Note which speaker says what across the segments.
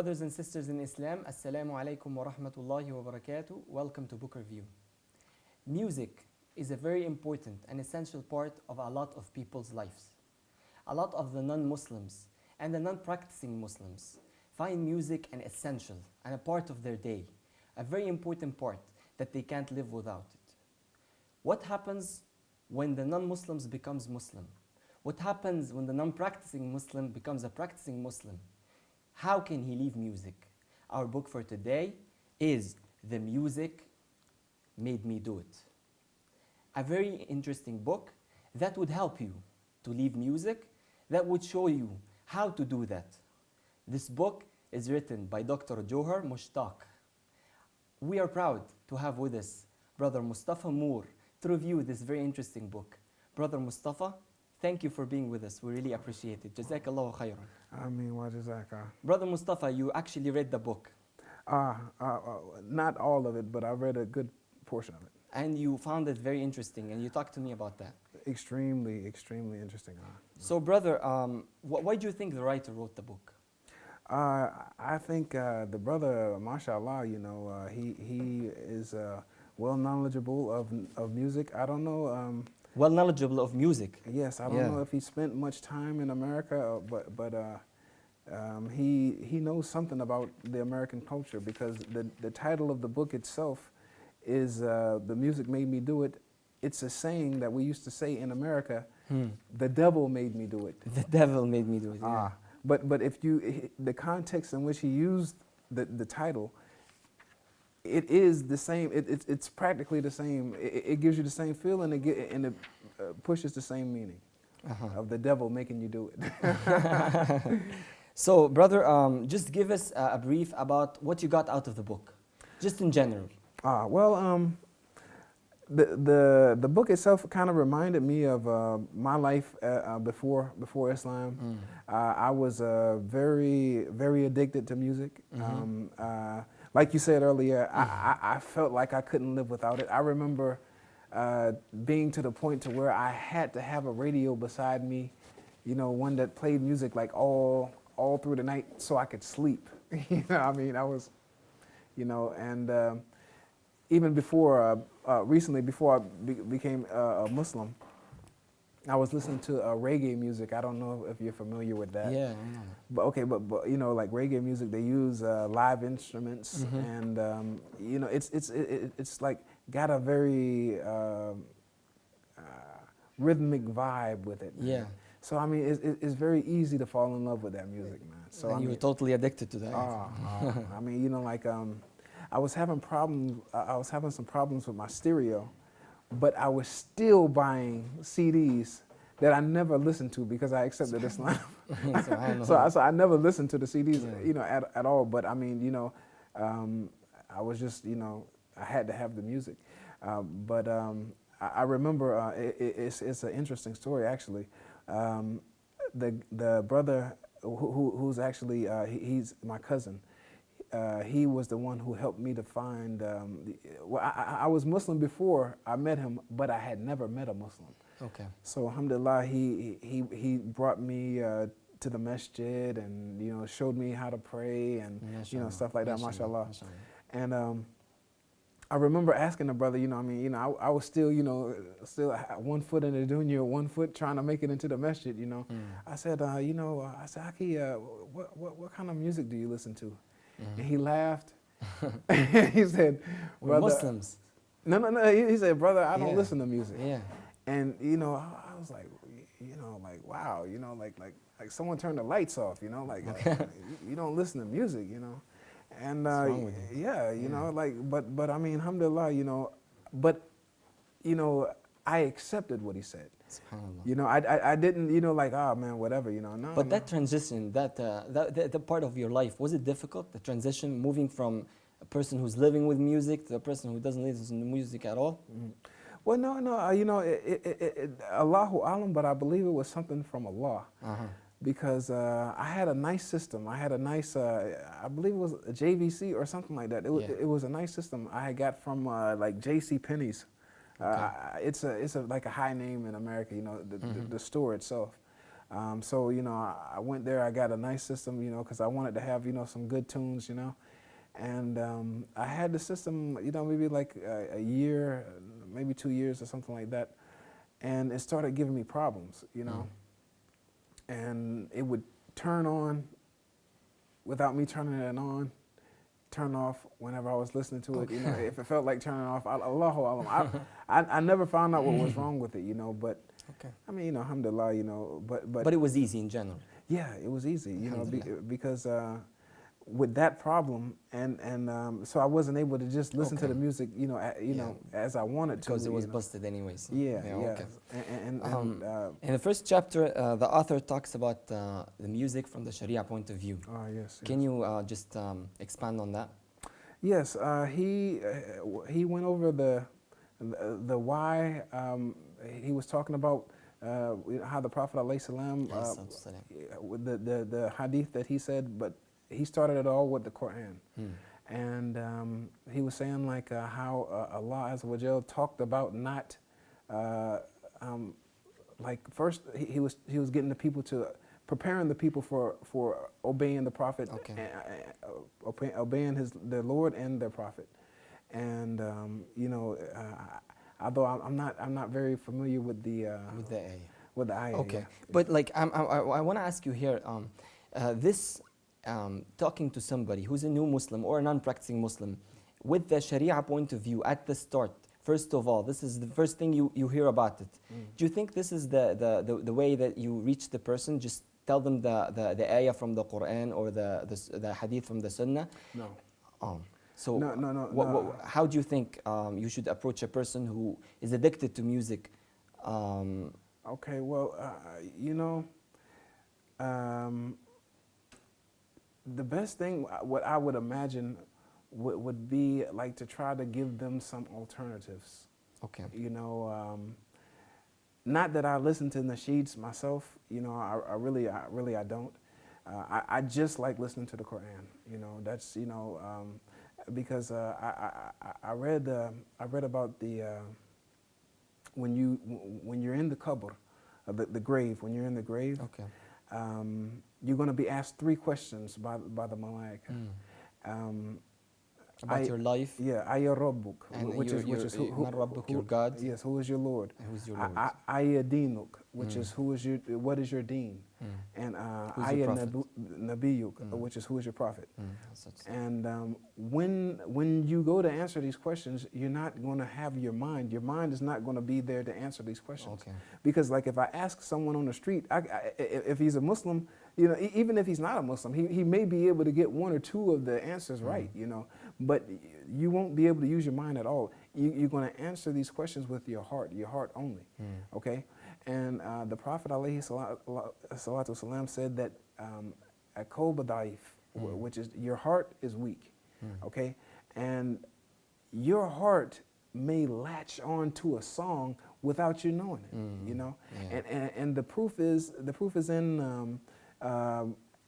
Speaker 1: Brothers and sisters in Islam, Assalamu alaikum wa rahmatullahi wa barakatuh. Welcome to Book Review. Music is a very important and essential part of a lot of people's lives. A lot of the non-Muslims and the non-practicing Muslims find music an essential and a part of their day, a very important part that they can't live without it. What happens when the non-Muslims becomes Muslim? What happens when the non-practicing Muslim becomes a practicing Muslim? How can he leave music? Our book for today is The Music Made Me Do It. A very interesting book that would help you to leave music, that would show you how to do that. This book is written by Dr. Johar Mushtaq. We are proud to have with us Brother Mustafa Moore to review this very interesting book. Brother Mustafa, thank you for being with us. We really appreciate it. Jazakallahu khairan.
Speaker 2: Ameen wa jazaka.
Speaker 1: Brother Mustafa, you actually read the book.
Speaker 2: Not all of it, but I read a good portion of it.
Speaker 1: And you found it very interesting, and you talked to me about that.
Speaker 2: Extremely interesting.
Speaker 1: So, brother, why do you think the writer wrote the book?
Speaker 2: I think the brother, mashallah, he is well knowledgeable of music. I don't know.
Speaker 1: Well knowledgeable of music.
Speaker 2: Yes, I don't know if he spent much time in America, but he knows something about the American culture, because the title of the book itself is The Music Made Me Do It. It's a saying that we used to say in America, the devil made me do it.
Speaker 1: The devil made me do it, yeah.
Speaker 2: But if the context in which he used the title, it is the same. It's practically the same. It gives you the same feeling, and it pushes the same meaning of the devil making you do it.
Speaker 1: So, brother, just give us a brief about what you got out of the book, just in general.
Speaker 2: The book itself kind of reminded me of my life before Islam. I was very addicted to music. Like you said earlier, I felt like I couldn't live without it. I remember being to the point to where I had to have a radio beside me, one that played music like all through the night so I could sleep. I was, and even before, recently, before I became a Muslim, I was listening to reggae music. I don't know if you're familiar with that.
Speaker 1: Yeah, I know.
Speaker 2: But okay, but like reggae music, they use live instruments, and it's like got a very rhythmic vibe with it. Man.
Speaker 1: Yeah.
Speaker 2: So it's very easy to fall in love with that music, man. So
Speaker 1: and you were totally addicted to that.
Speaker 2: I was having problems. I was having some problems with my stereo, but I was still buying CDs that I never listened to because I accepted Islam. So I never listened to the CDs, at all. But I was just, I had to have the music. I remember it's an interesting story actually. The brother who's actually he's my cousin. He was the one who helped me to find. I was Muslim before I met him, but I had never met a Muslim.
Speaker 1: Okay. So
Speaker 2: alhamdulillah, he brought me to the masjid and showed me how to pray and stuff like that. Mashallah. And I remember asking the brother, I was still still 1 foot in the dunya, 1 foot trying to make it into the masjid. I said, Aki, what kind of music do you listen to? And he laughed. He said,
Speaker 1: "We're Muslims."
Speaker 2: No. He said, "Brother, I don't listen to music."
Speaker 1: Yeah.
Speaker 2: And I was like, wow, like someone turned the lights off.
Speaker 1: Okay.
Speaker 2: You don't listen to music, And
Speaker 1: What's wrong with you?
Speaker 2: but I mean, alhamdulillah, but I accepted what he said. I didn't, oh man, whatever, no.
Speaker 1: But that transition, that part of your life, was it difficult? The transition, moving from a person who's living with music to a person who doesn't listen to music at all?
Speaker 2: Well, no, Allahu Alam, but I believe it was something from Allah. Because I had a nice system. I had a nice, I believe it was a JVC or something like that. It was a nice system I had got from like J.C. Penney's. Okay. It's like a high name in America, the store itself. So, you know, I went there, I got a nice system, you know, because I wanted to have, you know, some good tunes, you know. And I had the system, you know, maybe like a year, maybe 2 years or something like that. And it started giving me problems, you know. And it would turn on without me turning it on, turn off whenever I was listening to it. You know, if it felt like turning off, Allahu Alam. I never found out what was wrong with it, you know, but I mean, you know, alhamdulillah, you know, but
Speaker 1: it was easy in general.
Speaker 2: Yeah, it was easy, you know, because with that problem, and so I wasn't able to just listen to the music, you know, as I wanted to.
Speaker 1: Because it was busted anyways.
Speaker 2: Yeah.
Speaker 1: Okay.
Speaker 2: And
Speaker 1: in the first chapter, the author talks about the music from the Sharia point of view.
Speaker 2: Yes.
Speaker 1: Can you just expand on that?
Speaker 2: Yes, he went over the why. He was talking about how the Prophet ﷺ, the hadith that he said, but he started it all with the Quran. And he was saying like how Allah Azza wa Jal talked about not, like first he was getting the people to, preparing the people for obeying the Prophet, obeying their Lord and their Prophet. And you know, although I'm not very familiar with the ayah.
Speaker 1: Okay, but like I want to ask you here, this talking to somebody who's a new Muslim or a non-practicing Muslim, with the Sharia point of view at the start. First of all, this is the first thing you hear about it. Do you think this is the way that you reach the person? Just tell them the ayah from the Quran or the hadith from the Sunnah?
Speaker 2: No.
Speaker 1: So
Speaker 2: no.
Speaker 1: How do you think you should approach a person who is addicted to music?
Speaker 2: Okay, well, you know, the best thing, what I would imagine would be like to try to give them some alternatives.
Speaker 1: Okay.
Speaker 2: You know, not that I listen to nasheeds myself, you know, I really don't. I just like listening to the Quran, you know, that's, you know, because I read about the when you're in the qabr, the grave, when you're in the grave, you're going to be asked 3 questions by the malaika.
Speaker 1: About your life?
Speaker 2: Yeah, Ayya Rabbuk, which is who
Speaker 1: your God?
Speaker 2: Yes, who is your Lord?
Speaker 1: Who's your Lord?
Speaker 2: Ayya Dinuk, which is what is your deen? And Ayya Nabiyuk, which is who is your prophet? And when you go to answer these questions, you're not going to have your mind is not going to be there to answer these questions. Because like if I ask someone on the street, if he's a Muslim, you know, even if he's not a Muslim, he may be able to get 1 or 2 of the answers right, you know, but you won't be able to use your mind at all. You're going to answer these questions with your heart only, okay? And the Prophet alayhi salatu wasalam said that qalb da'if, which is your heart is weak, okay? And your heart may latch on to a song without you knowing it, you know? And the proof is in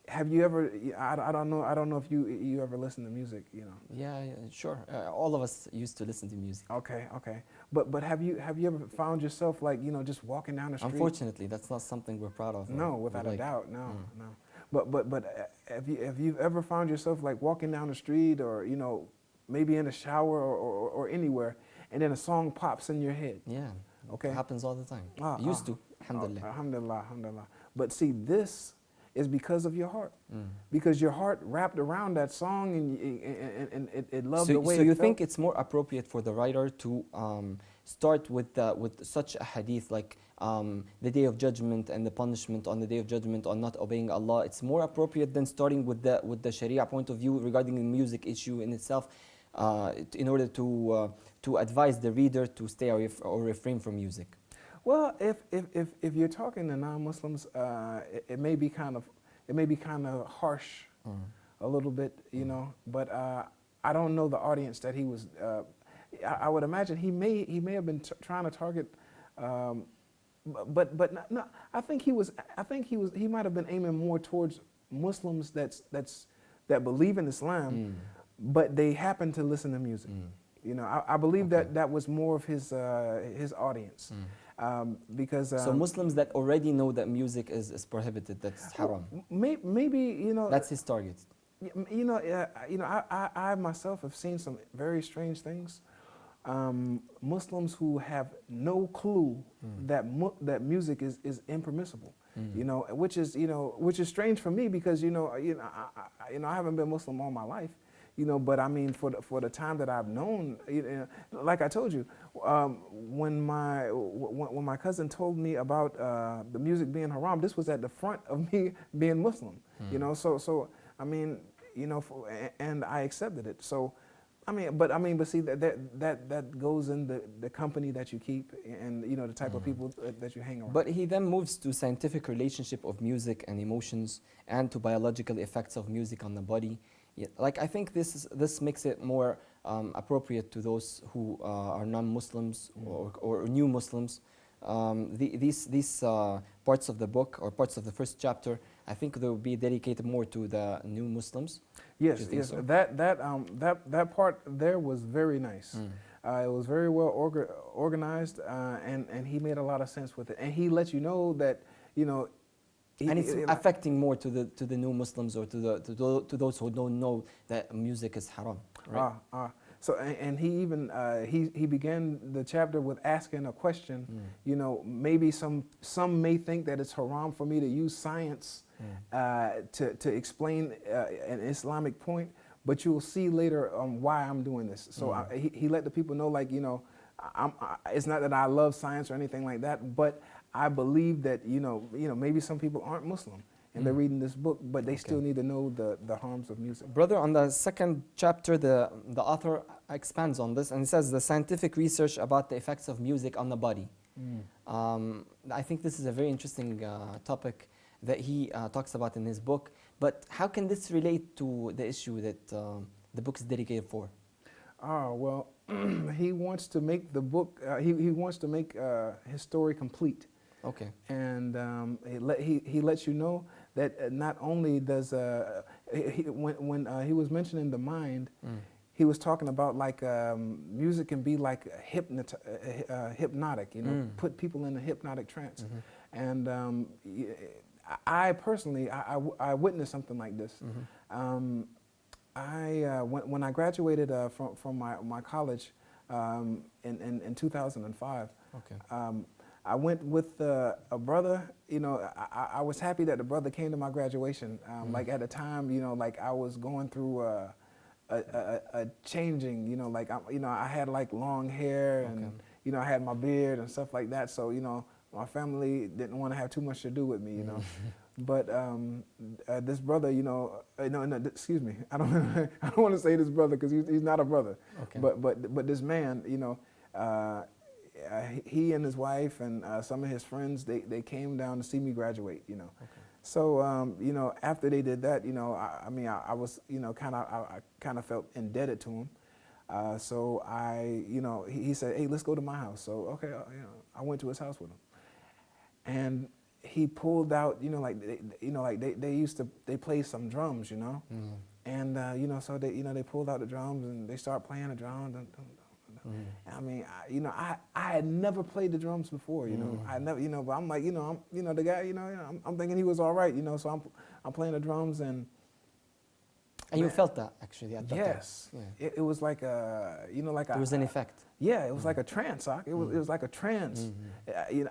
Speaker 2: have you ever? I don't know if you ever listen to music, you know.
Speaker 1: Yeah, sure. All of us used to listen to music.
Speaker 2: Okay. But have you ever found yourself like, you know, just walking down the street?
Speaker 1: Unfortunately, that's not something we're proud of.
Speaker 2: No, without a doubt, no. But have you ever found yourself like walking down the street, or you know, maybe in a shower or anywhere, and then a song pops in your head?
Speaker 1: Yeah.
Speaker 2: Okay.
Speaker 1: It happens all the time. Used to. Alhamdulillah.
Speaker 2: Alhamdulillah. But see, this is because of your heart, because your heart wrapped around that song and it loved the way.
Speaker 1: So you think it's more appropriate for the writer to start with such a hadith like the Day of Judgment and the punishment on the Day of Judgment on not obeying Allah? It's more appropriate than starting with the Sharia point of view regarding the music issue in itself, in order to advise the reader to stay or refrain from music.
Speaker 2: Well, if you're talking to non-Muslims, it may be kind of harsh, a little bit, you know. But I don't know the audience that he was. I would imagine he may have been trying to target, but no. I think he might have been aiming more towards Muslims that believe in Islam, but they happen to listen to music. You know, I believe that was more of his audience. Because
Speaker 1: So Muslims that already know that music is prohibited, that's haram.
Speaker 2: maybe you know
Speaker 1: That's his target.
Speaker 2: I myself have seen some very strange things. Muslims who have no clue that music is impermissible, which is strange for me because I haven't been Muslim all my life, but I mean for the time that I've known, like I told you, when my cousin told me about the music being haram, this was at the front of me being Muslim, so I mean, and I accepted it. So, but see that goes in the company that you keep and the type of people that you hang around.
Speaker 1: But he then moves to scientific relationship of music and emotions and to biological effects of music on the body. Yeah, like I think this makes it more appropriate to those who are non-Muslims or new Muslims. These parts of the book or parts of the first chapter, I think they will be dedicated more to the new Muslims.
Speaker 2: Yes, yes.
Speaker 1: So?
Speaker 2: That part there was very nice. It was very well organized, and he made a lot of sense with it. And he let you know that
Speaker 1: and it's affecting more to the new Muslims or to those who don't know that music is haram. Right?
Speaker 2: So and he even he began the chapter with asking a question. Maybe some may think that it's haram for me to use science to explain an Islamic point, but you'll see later why I'm doing this. So he let the people know, like it's not that I love science or anything like that, but I believe that maybe some people aren't Muslim and they're reading this book, but they still need to know the harms of music.
Speaker 1: Brother, on the second chapter, the author expands on this and says the scientific research about the effects of music on the body. I think this is a very interesting topic that he talks about in his book. But how can this relate to the issue that the book is dedicated for?
Speaker 2: Well, he wants to make the book. He wants to make his story complete.
Speaker 1: Okay.
Speaker 2: And he lets you know that not only does when he was mentioning the mind, he was talking about like music can be like hypnotic, put people in a hypnotic trance. And I personally, I witnessed something like this. When I graduated from my college in 2005.
Speaker 1: Okay.
Speaker 2: I went with a brother. I was happy that the brother came to my graduation. Like at the time, like I was going through a changing. I had like long hair and I had my beard and stuff like that. So my family didn't want to have too much to do with me. But this brother, no, excuse me, I don't want to say this brother because he's not a brother.
Speaker 1: Okay.
Speaker 2: But this man, he and his wife and some of his friends, they came down to see me graduate, Okay. So, after they did that, I was, I kind of felt indebted to him. So he said, hey, let's go to my house. So, okay, I went to his house with him. And he pulled out, they play some drums, And, so they pulled out the drums and they started playing the drums. I mean, I had never played the drums before, I never, but I'm like, I'm, the guy, I'm thinking he was all right, so I'm playing the drums and
Speaker 1: you felt that actually at that time?
Speaker 2: Yes. Yeah. It was like a,
Speaker 1: there was an effect.
Speaker 2: Yeah, it was like a trance, It was like a trance.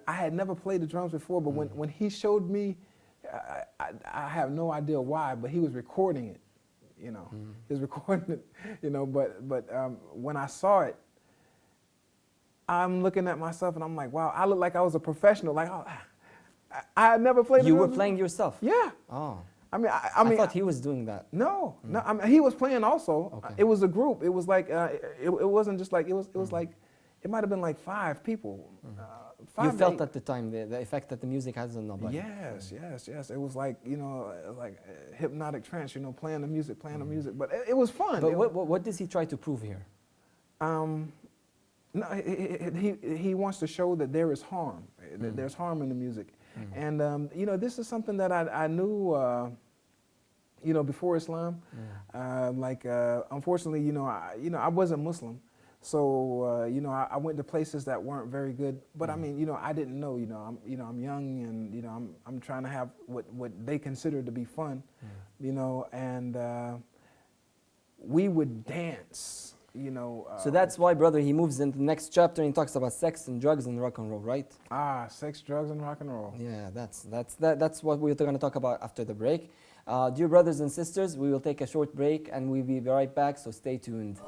Speaker 2: I had never played the drums before, but when he showed me, I have no idea why, but he was recording it, He was recording it, but when I saw it, I'm looking at myself and I'm like, wow, I look like I was a professional. Like, I had never played.
Speaker 1: You were playing yourself?
Speaker 2: Yeah.
Speaker 1: Oh.
Speaker 2: I mean,
Speaker 1: I thought he was doing that.
Speaker 2: No, no. I mean, he was playing also.
Speaker 1: Okay.
Speaker 2: It was a group. It was like it wasn't just like it was like it might have been like 5 people. 5
Speaker 1: you felt
Speaker 2: 8.
Speaker 1: at the time the effect that the music has on the body.
Speaker 2: Yes, yes. It was like like hypnotic trance. Playing the music, But it was fun.
Speaker 1: But what does he try to prove here?
Speaker 2: No, he wants to show that there is harm. That there's harm in the music. And this is something that I knew before Islam. Unfortunately, I wasn't Muslim, you know, I went to places that weren't very good, but I mean, you know, I didn't know, I'm young, and you know, I'm trying to have what they consider to be fun, you know, and we would dance, you know.
Speaker 1: So that's why, brother, he moves into the next chapter and he talks about sex and drugs and rock and roll, right?
Speaker 2: Sex, drugs, and rock and roll.
Speaker 1: Yeah, that's what we're going to talk about after the break. Dear brothers and sisters, we will take a short break and we'll be right back, so stay tuned.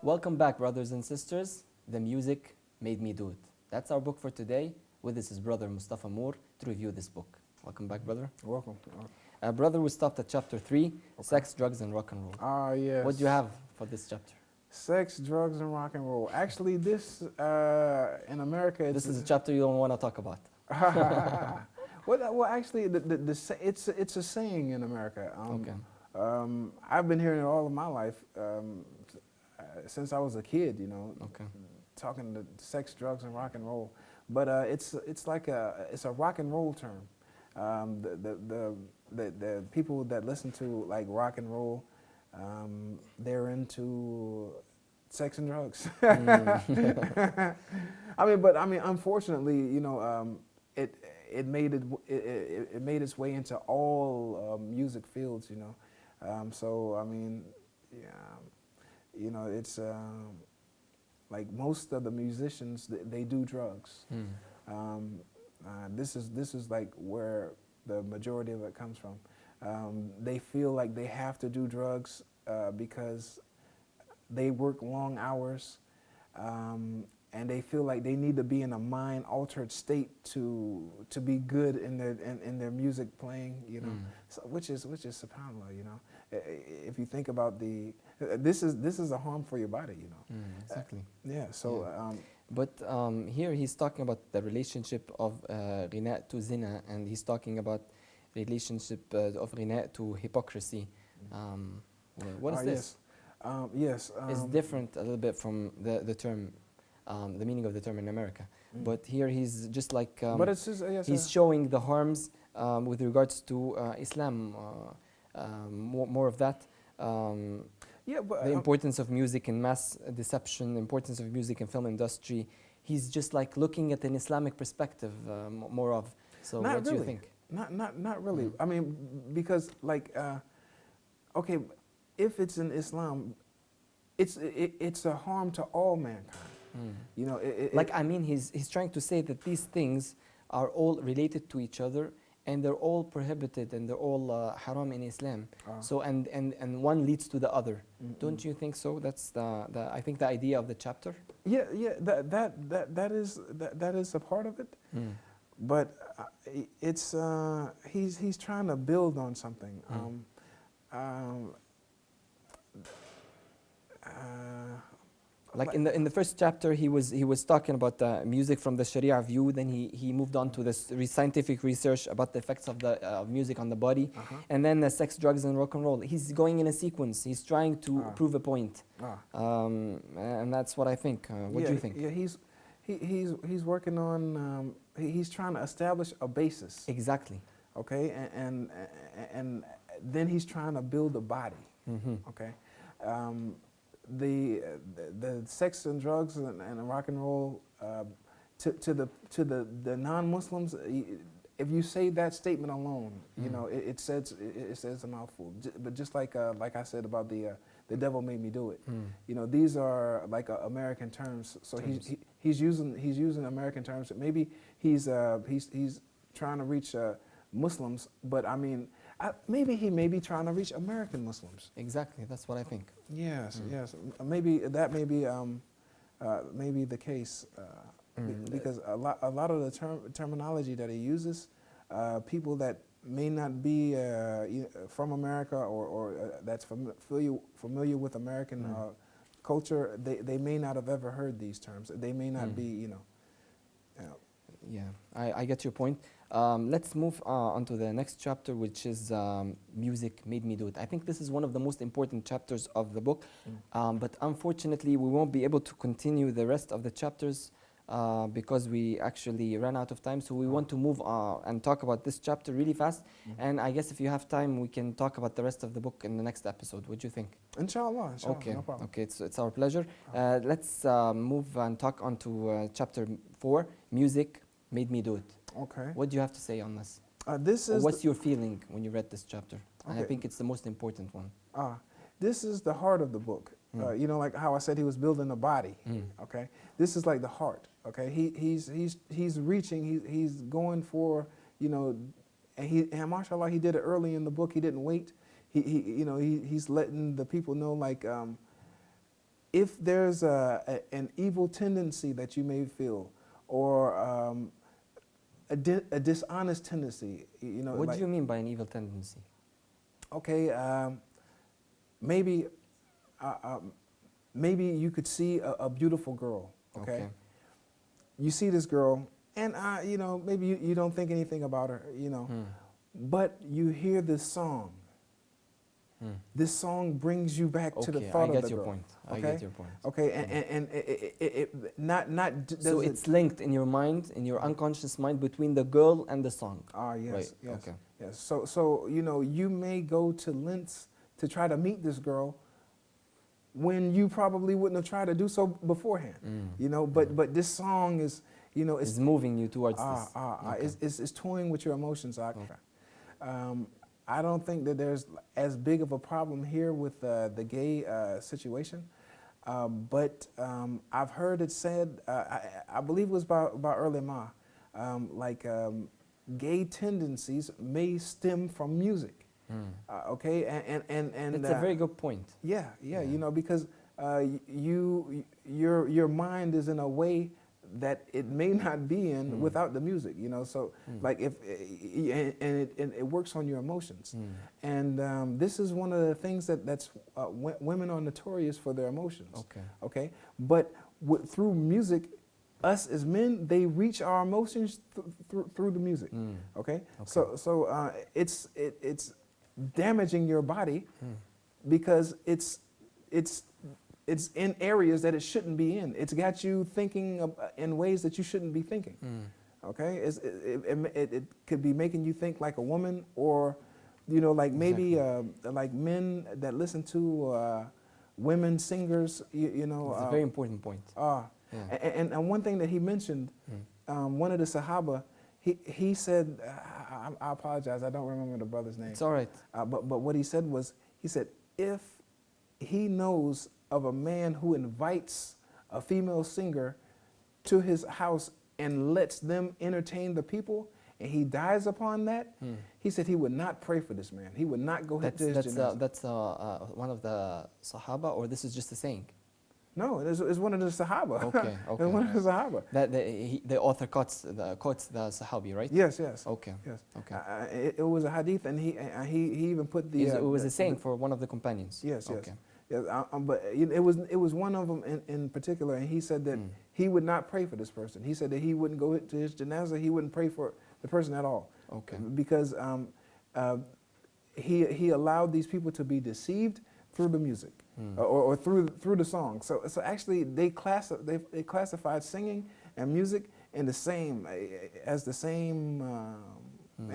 Speaker 1: Welcome back, brothers and sisters. The music made me do it. That's our book for today. With us is brother Mustafa Moore to review this book. Welcome back, brother.
Speaker 2: Welcome.
Speaker 1: Brother, we stopped at chapter 3, sex, drugs, and rock and roll.
Speaker 2: Yes.
Speaker 1: What do you have for this chapter?
Speaker 2: Sex, drugs, and rock and roll. Actually, this in America,
Speaker 1: This is a chapter you don't want to talk about.
Speaker 2: well, actually, it's a saying in America.
Speaker 1: Okay.
Speaker 2: I've been hearing it all of my life since I was a kid. You know,
Speaker 1: Okay.
Speaker 2: talking to sex, drugs, and rock and roll. But it's like it's a rock and roll term. The people that listen to like rock and roll, they're into sex and drugs. I mean, unfortunately, you know, it made its way into all music fields, you know. So I mean, yeah, you know, it's like most of the musicians, they do drugs. This is like where the majority of it comes from. They feel like they have to do drugs because they work long hours, and they feel like they need to be in a mind-altered state to be good in their music playing, you know. So, which is subhanAllah, you know. If you think about this is a harm for your body, you know.
Speaker 1: Exactly.
Speaker 2: Yeah. So.
Speaker 1: Yeah. But here he's talking about the relationship of ghina to zina, and he's talking about relationship of ghina to hypocrisy. What is this?
Speaker 2: Yes.
Speaker 1: It's different a little bit from the term, the meaning of the term in America. But here he's just like,
Speaker 2: but it's just, yes,
Speaker 1: he's showing the harms with regards to Islam, more of that.
Speaker 2: Yeah, but
Speaker 1: the importance of music in mass deception, the importance of music in film industry. He's just like looking at an Islamic perspective, more of. So what do you think?
Speaker 2: Not really. I mean, because like, okay, if it's in Islam, it's a harm to all mankind. You know,
Speaker 1: like I mean, he's trying to say that these things are all related to each other, and they're all prohibited, and they're all haram in Islam. So and one leads to the other. Don't you think so? That's I think the idea of the chapter.
Speaker 2: Yeah, that is a part of it. But it's he's trying to build on something.
Speaker 1: Like in the first chapter, he was talking about the music from the Sharia view. Then he moved on to this scientific research about the effects of the music on the body, and then the sex, drugs, and rock and roll. He's going in a sequence. He's trying to prove a point, and that's what I think. What do you think?
Speaker 2: Yeah, he's working on. He's trying to establish a basis.
Speaker 1: Exactly.
Speaker 2: Okay, and then he's trying to build a body. Okay. The sex and drugs and rock and roll to the non-Muslims, if you say that statement alone, you know, it says a mouthful. But just like I said about the devil made me do it, you know, these are like American terms. So he's using American terms. Maybe he's trying to reach Muslims, but I mean. Maybe he may be trying to reach American Muslims.
Speaker 1: Exactly, that's what I think.
Speaker 2: Yes, yes. Maybe that may be the case because a lot of the terminology that he uses, people that may not be from America or that's familiar with American culture, they may not have ever heard these terms. They may not be, you know.
Speaker 1: Yeah, I get your point. Let's move on to the next chapter, which is Music Made Me Do It. I think this is one of the most important chapters of the book, but unfortunately, we won't be able to continue the rest of the chapters because we actually ran out of time. So we want to move and talk about this chapter really fast. And I guess if you have time, we can talk about the rest of the book in the next episode. What do you think?
Speaker 2: Inshallah,
Speaker 1: Okay,
Speaker 2: no problem.
Speaker 1: okay, it's our pleasure. Let's move and talk on to chapter 4, Music Made Me Do It.
Speaker 2: Okay.
Speaker 1: What do you have to say on this?
Speaker 2: This is
Speaker 1: What's your feeling when you read this chapter? And I
Speaker 2: Okay.
Speaker 1: think it's the most important one.
Speaker 2: this is the heart of the book. You know, like how I said he was building a body. Okay, this is like the heart. Okay, he's reaching. He's going for, you know, and mashallah, he did it early in the book. He didn't wait. He's letting the people know, like, if there's an evil tendency that you may feel, or a dishonest tendency, you know.
Speaker 1: What do you mean by an evil tendency?
Speaker 2: Okay, maybe you could see a beautiful girl. Okay, you see this girl, and you know, maybe you don't think anything about her, you know, but you hear this song. This song brings you back to the thought of the girl.
Speaker 1: I get your point.
Speaker 2: Okay, and it not
Speaker 1: so it's linked in your mind, in your unconscious mind, between the girl and the song.
Speaker 2: Yes,
Speaker 1: right.
Speaker 2: yes,
Speaker 1: Okay.
Speaker 2: yes. So you know, you may go to lengths to try to meet this girl when you probably wouldn't have tried to do so beforehand. You know, but this song is, you know,
Speaker 1: it's moving you towards this.
Speaker 2: It's toying with your emotions. I don't think that there's as big of a problem here with the gay situation, but I've heard it said, I believe it was by early Ma, gay tendencies may stem from music. Okay, and
Speaker 1: it's a very good point.
Speaker 2: Yeah, you know, because your mind is in a way that it may not be in without the music, you know. So like if it works on your emotions, and this is one of the things that's women are notorious for their emotions. Okay, but through music, us as men, they reach our emotions through the music. Okay, so it's damaging your body because it's in areas that it shouldn't be in. It's got you thinking in ways that you shouldn't be thinking. Okay, it could be making you think like a woman, or, you know, like maybe like men that listen to women singers. You know,
Speaker 1: it's a very important point.
Speaker 2: And one thing that he mentioned, one of the Sahaba, he said, I apologize, I don't remember the brother's name.
Speaker 1: It's all right.
Speaker 2: But what he said was, he said, if he knows of a man who invites a female singer to his house and lets them entertain the people, and he dies upon that, he said he would not pray for this man. He would not go to his janazah.
Speaker 1: That's one of the Sahaba, or this is just a saying?
Speaker 2: No, it's one of the Sahaba.
Speaker 1: Okay.
Speaker 2: It's one of the Sahaba.
Speaker 1: The author quotes the Sahabi, right?
Speaker 2: Yes.
Speaker 1: Okay.
Speaker 2: Yes.
Speaker 1: Okay.
Speaker 2: It was a hadith, and he even put the.
Speaker 1: It was a saying for one of the companions.
Speaker 2: Yes.
Speaker 1: Okay.
Speaker 2: Yes, but it was one of them in particular, and he said that he would not pray for this person. He said that he wouldn't go to his janazah. He wouldn't pray for the person at all.
Speaker 1: Okay.
Speaker 2: Because he allowed these people to be deceived through the music, or through the song. So actually they classified singing and music in the same in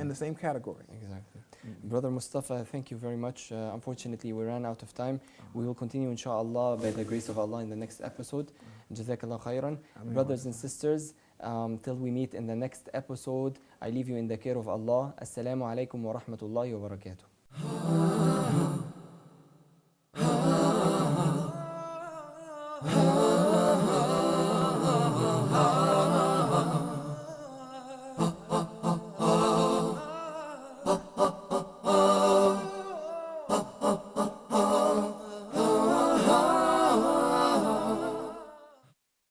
Speaker 2: the same category.
Speaker 1: Exactly. Brother Mustafa, thank you very much. Unfortunately, we ran out of time. We will continue, inshallah, by the grace of Allah in the next episode. Jazakallah khairan. Brothers and sisters, till we meet in the next episode, I leave you in the care of Allah. Assalamu alaikum wa rahmatullahi wa barakatuh.